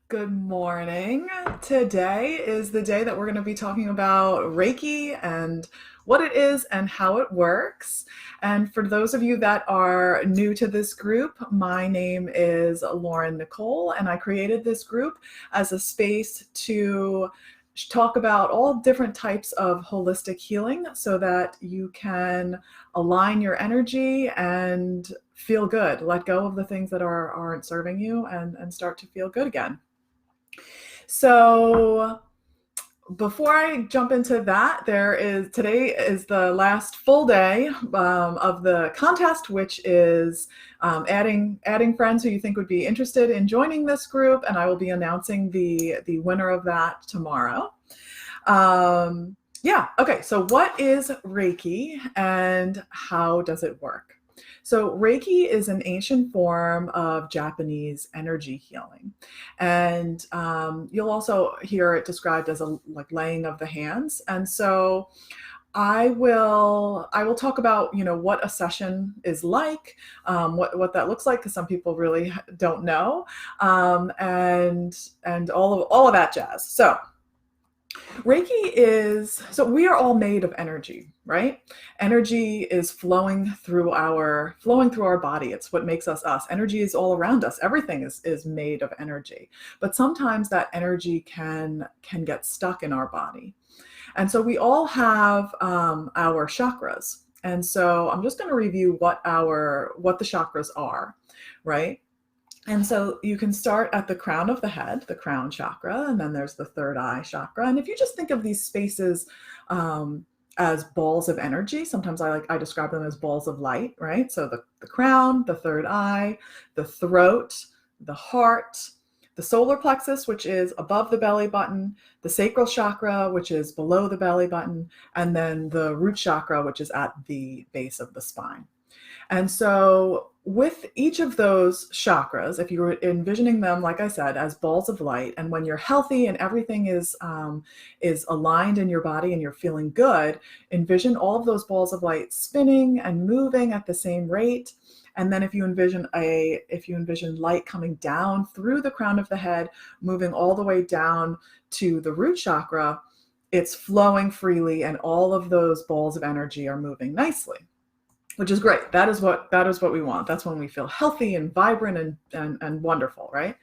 Good morning. Today is the day that we're going to be talking about Reiki and what it is and how it works. And for those of you that are new to this group, my name is Lauren Nicole, and I created this group as a space to talk about all different types of holistic healing so that you can align your energy and feel good. Let go of the things that aren't serving you and start to feel good again. So before I jump into that, today is the last full day of the contest, which is adding friends who you think would be interested in joining this group, and I will be announcing the winner of that tomorrow. Yeah, okay, so what is Reiki and how does it work? So Reiki is an ancient form of Japanese energy healing, and you'll also hear it described as a like laying of the hands. And so I will talk about what a session is like, what that looks like, because some people really don't know, and all of that jazz. So so we are all made of energy, right? Energy is flowing through our body. It's what makes us us. Energy is all around us. Everything is made of energy. But sometimes that energy can get stuck in our body. And so we all have our chakras. And so I'm just going to review what the chakras are, right? And so you can start at the crown of the head, the crown chakra, and then there's the third eye chakra. And if you just think of these spaces as balls of energy, sometimes I describe them as balls of light, right? So the crown, the third eye, the throat, the heart, the solar plexus, which is above the belly button, the sacral chakra, which is below the belly button, and then the root chakra, which is at the base of the spine. And so with each of those chakras, if you were envisioning them, like I said, as balls of light, and when you're healthy and everything is aligned in your body and you're feeling good, envision all of those balls of light spinning and moving at the same rate. And then if you envision light coming down through the crown of the head, moving all the way down to the root chakra, it's flowing freely and all of those balls of energy are moving nicely, which is great. That is what we want. That's when we feel healthy and vibrant and wonderful, right?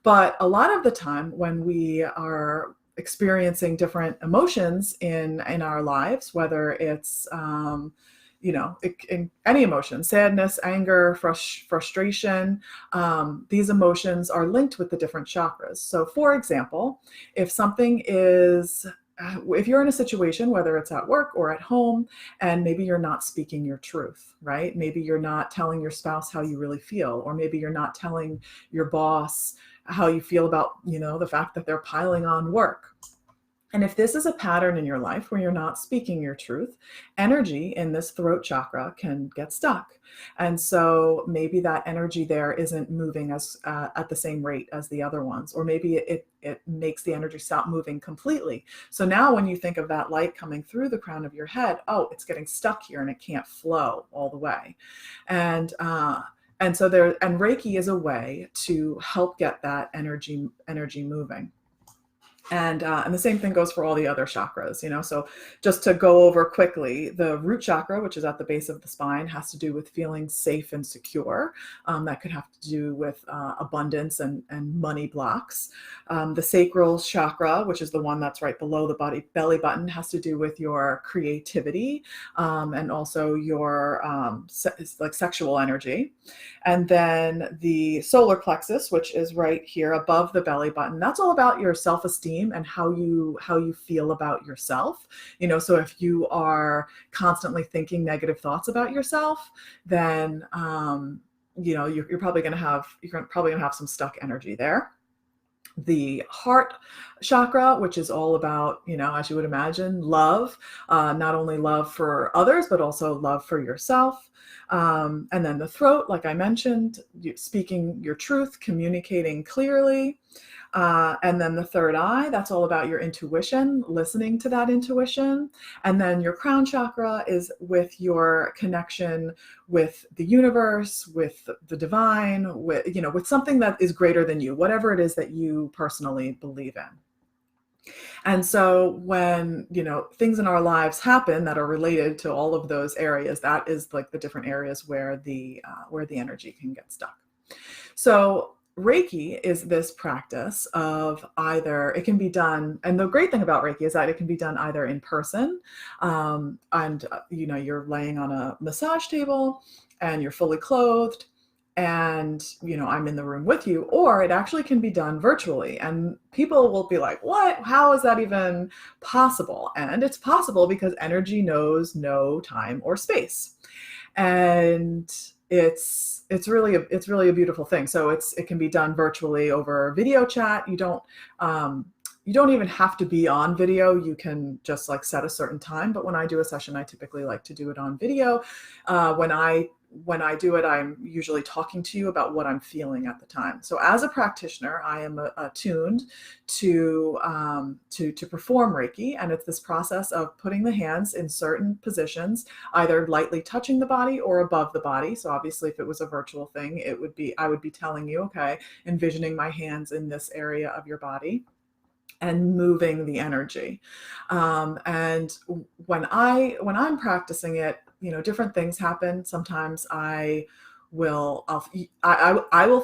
But a lot of the time when we are experiencing different emotions in our lives, whether it's in any emotion, sadness, anger, frustration, these emotions are linked with the different chakras. So for example, if you're in a situation, whether it's at work or at home, and maybe you're not speaking your truth, right? Maybe you're not telling your spouse how you really feel, or maybe you're not telling your boss how you feel about, the fact that they're piling on work. And if this is a pattern in your life where you're not speaking your truth, energy in this throat chakra can get stuck. And so maybe that energy there isn't moving as at the same rate as the other ones, or maybe it makes the energy stop moving completely. So now when you think of that light coming through the crown of your head, oh, it's getting stuck here and it can't flow all the way. And so Reiki is a way to help get that energy moving. And the same thing goes for all the other chakras, So just to go over quickly, the root chakra, which is at the base of the spine, has to do with feeling safe and secure. That could have to do with abundance and money blocks. The sacral chakra, which is the one that's right below the belly button, has to do with your creativity and also your sexual energy. And then the solar plexus, which is right here above the belly button, that's all about your self-esteem and how you feel about yourself. So if you are constantly thinking negative thoughts about yourself, then you're probably going to have some stuck energy there. The heart chakra, which is all about, as you would imagine, love, not only love for others, but also love for yourself. And then the throat, like I mentioned, speaking your truth, communicating clearly. And then the third eye, that's all about your intuition, listening to that intuition. And then your crown chakra is with your connection with the universe, with the divine, with, you know, with something that is greater than you, whatever it is that you personally believe in. And so when, you know, things in our lives happen that are related to all of those areas, that is like the different areas where the energy can get stuck. So Reiki is this practice of either, it can be done, and the great thing about Reiki is that it can be done either in person, and you know, you're laying on a massage table and you're fully clothed, and you know, I'm in the room with you, or it actually can be done virtually. And people will be like, what, how is that even possible? And it's possible because energy knows no time or space. And it's really a beautiful thing. So it can be done virtually over video chat. You don't even have to be on video. You can just like set a certain time. But when I do a session, I typically like to do it on video. When I do it, I'm usually talking to you about what I'm feeling at the time. So as a practitioner, I am attuned to perform Reiki, and it's this process of putting the hands in certain positions, either lightly touching the body or above the body. So obviously, if it was a virtual thing, I would be telling you, okay, envisioning my hands in this area of your body and moving the energy. And when I'm practicing it, you know, different things happen. Sometimes I will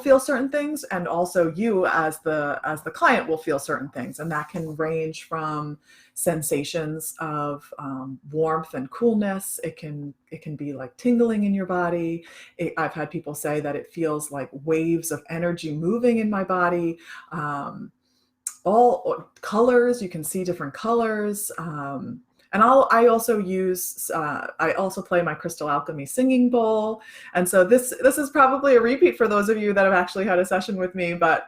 feel certain things, and also you as the client will feel certain things, and that can range from sensations of warmth and coolness. It can be like tingling in your body. I've had people say that it feels like waves of energy moving in my body. All colors, you can see different colors. And I also play my crystal alchemy singing bowl. And so this is probably a repeat for those of you that have actually had a session with me, but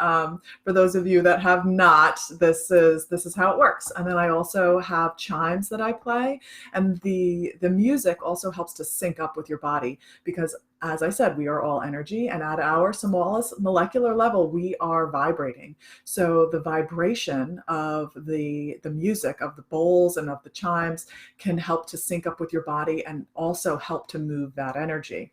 for those of you that have not, this is how it works. And then I also have chimes that I play, and the music also helps to sync up with your body, because as I said, we are all energy, and at our smallest molecular level, we are vibrating. So the vibration of the music, of the bowls and of the chimes, can help to sync up with your body and also help to move that energy.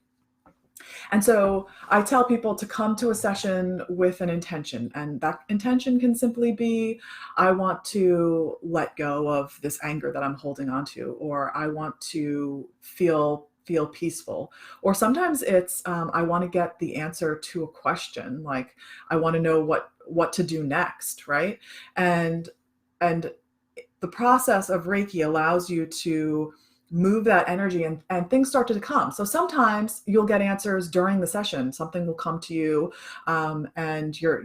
And so I tell people to come to a session with an intention, and that intention can simply be, I want to let go of this anger that I'm holding on to, or I want to feel peaceful. Or sometimes it's, I want to get the answer to a question, like I want to know what to do next, right? And the process of Reiki allows you to move that energy, and things start to come. So sometimes you'll get answers during the session. Something will come to you, and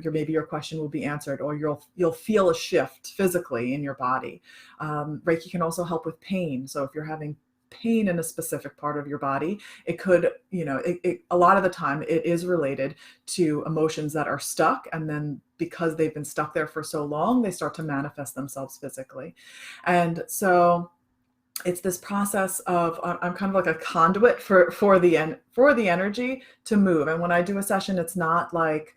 maybe your question will be answered, or you'll feel a shift physically in your body. Reiki can also help with pain. So if you're having pain in a specific part of your body, it could, you know, a lot of the time it is related to emotions that are stuck, and then because they've been stuck there for so long, they start to manifest themselves physically. And so it's this process of, I'm kind of like a conduit for the energy to move. And when I do a session, it's not like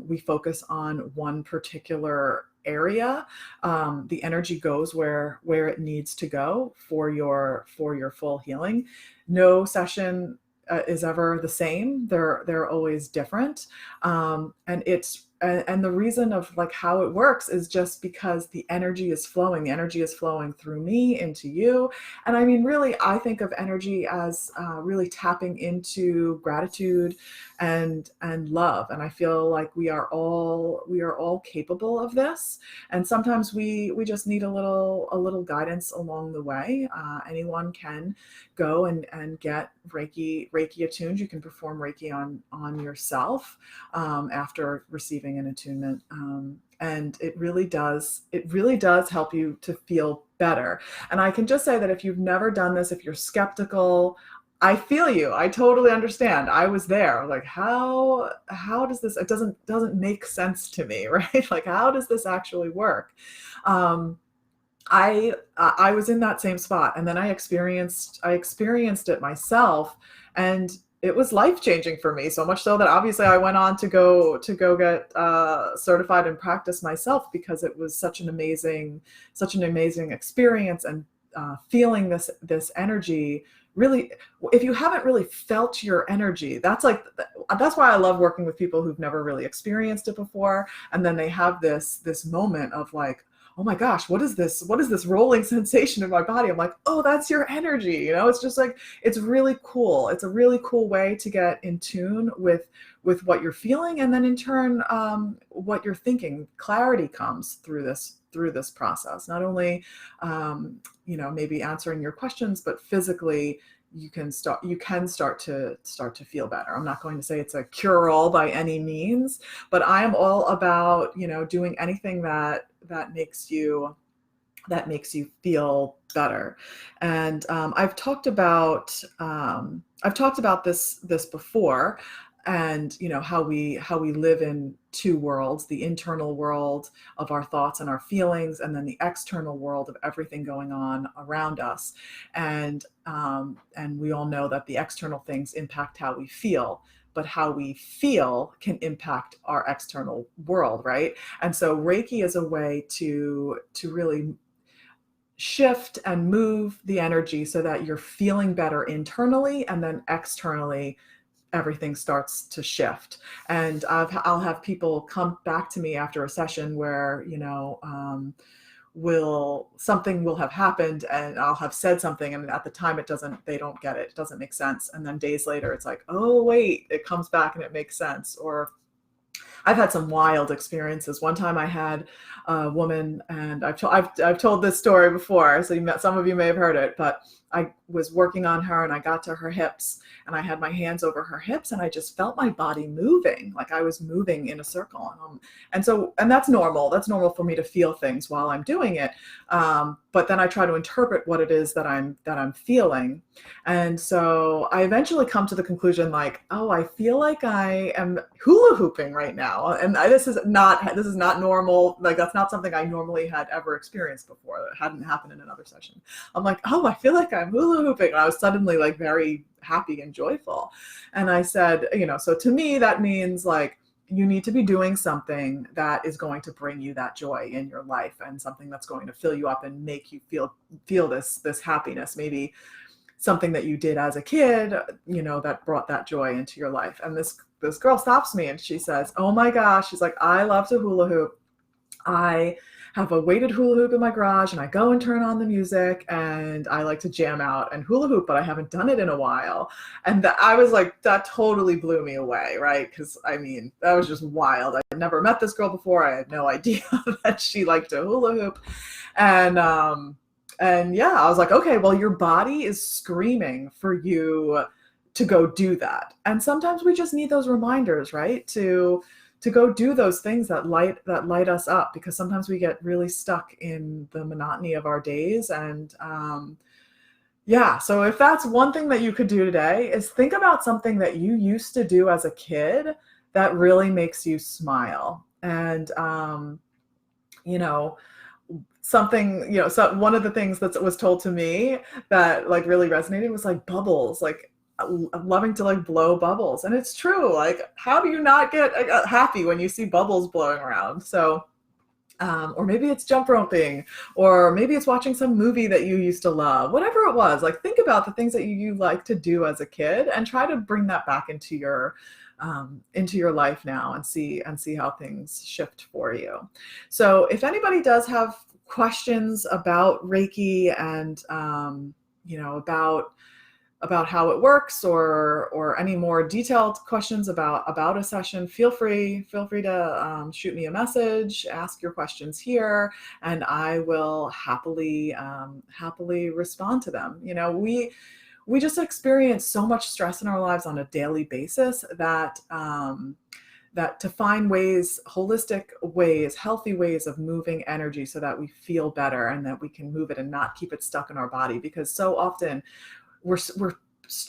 we focus on one particular area. The energy goes where it needs to go for your full healing. No session is ever the same. They're always different. And the reason of like how it works is just because the energy is flowing. The energy is flowing through me into you. And I mean, really, I think of energy as really tapping into gratitude and love. And I feel like we are all capable of this. And sometimes we just need a little guidance along the way. Anyone can go and get Reiki attuned. You can perform Reiki on yourself after receiving an attunement, and it really does help you to feel better. And I can just say that if you've never done this, if you're skeptical, I feel you. I totally understand. I was there. Like, how does this? It doesn't make sense to me, right? Like, how does this actually work? I was in that same spot, and then I experienced it myself, and it was life-changing for me, so much so that obviously I went on to go get certified and practice myself, because it was such an amazing experience. And feeling this energy, really, if you haven't really felt your energy, that's why I love working with people who've never really experienced it before, and then they have this moment of like, oh my gosh, what is this rolling sensation in my body? I'm like, oh, that's your energy. It's just like, it's really cool. It's a really cool way to get in tune with what you're feeling, and then in turn, what you're thinking. Clarity comes through this process. Not only, maybe answering your questions, but physically, you can start to feel better. I'm not going to say it's a cure-all by any means, but I am all about, doing anything that makes you feel better. And I've talked about this before, and how we live in two worlds: the internal world of our thoughts and our feelings, and then the external world of everything going on around us. And we all know that the external things impact how we feel, but how we feel can impact our external world, right? And so Reiki is a way to really shift and move the energy so that you're feeling better internally, and then externally everything starts to shift. And I'll have people come back to me after a session where, something will have happened, and I'll have said something, and at the time they don't get it. It doesn't make sense. And then days later, it's like, oh wait, it comes back and it makes sense. Or I've had some wild experiences. One time I had a woman, and I've told this story before, so some of you may have heard it, but I was working on her, and I got to her hips, and I had my hands over her hips, and I just felt my body moving, like I was moving in a circle. And that's normal. That's normal for me to feel things while I'm doing it. But then I try to interpret what it is that I'm feeling. And so I eventually come to the conclusion, like, oh, I feel like I am hula hooping right now. And this is not normal. Like, that's not something I normally had ever experienced before. That hadn't happened in another session. I'm like, oh, I feel like I'm hula hooping. And I was suddenly like very happy and joyful. And I said, so to me, that means like, you need to be doing something that is going to bring you that joy in your life, and something that's going to fill you up and make you feel this happiness. Maybe something that you did as a kid, that brought that joy into your life. And this girl stops me, and she says, oh my gosh, she's like, I love to hula hoop. I have a weighted hula hoop in my garage, and I go and turn on the music, and I like to jam out and hula hoop, but I haven't done it in a while. And I was like, that totally blew me away, right? Because that was just wild. I had never met this girl before. I had no idea that she liked to hula hoop. And yeah, I was like, okay, well, your body is screaming for you to go do that. And sometimes we just need those reminders, right? To go do those things that light us up, because sometimes we get really stuck in the monotony of our days. And yeah, so if that's one thing that you could do today, is think about something that you used to do as a kid that really makes you smile. And something, so one of the things that was told to me that like really resonated was like bubbles, like loving to like blow bubbles. And it's true. Like, how do you not get happy when you see bubbles blowing around? So, or maybe it's jump roping, or maybe it's watching some movie that you used to love, whatever it was. Like, think about the things that you like to do as a kid, and try to bring that back into your life now, and see how things shift for you. So if anybody does have questions about Reiki, and about how it works, or any more detailed questions about a session, feel free to shoot me a message, ask your questions here, and I will happily respond to them. We just experience so much stress in our lives on a daily basis that to find ways, holistic ways, healthy ways of moving energy so that we feel better, and that we can move it and not keep it stuck in our body. Because so often we're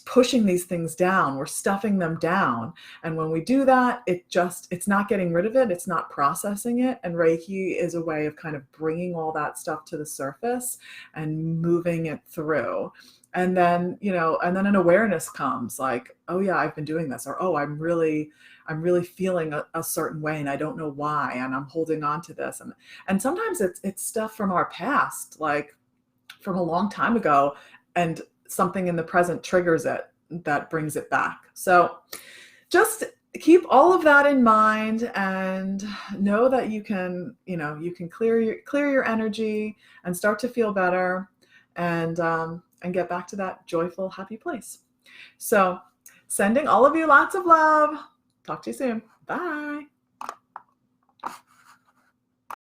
pushing these things down, we're stuffing them down. And when we do that, it's not getting rid of it, it's not processing it. And Reiki is a way of kind of bringing all that stuff to the surface and moving it through. And then, and then an awareness comes like, oh yeah, I've been doing this, or, oh, I'm really feeling a certain way and I don't know why, and I'm holding on to this. And sometimes it's stuff from our past, like from a long time ago, and something in the present triggers it, that brings it back. So just keep all of that in mind, and know that you can clear your energy and start to feel better, and get back to that joyful, happy place. So sending all of you lots of love. Talk to you soon. Bye.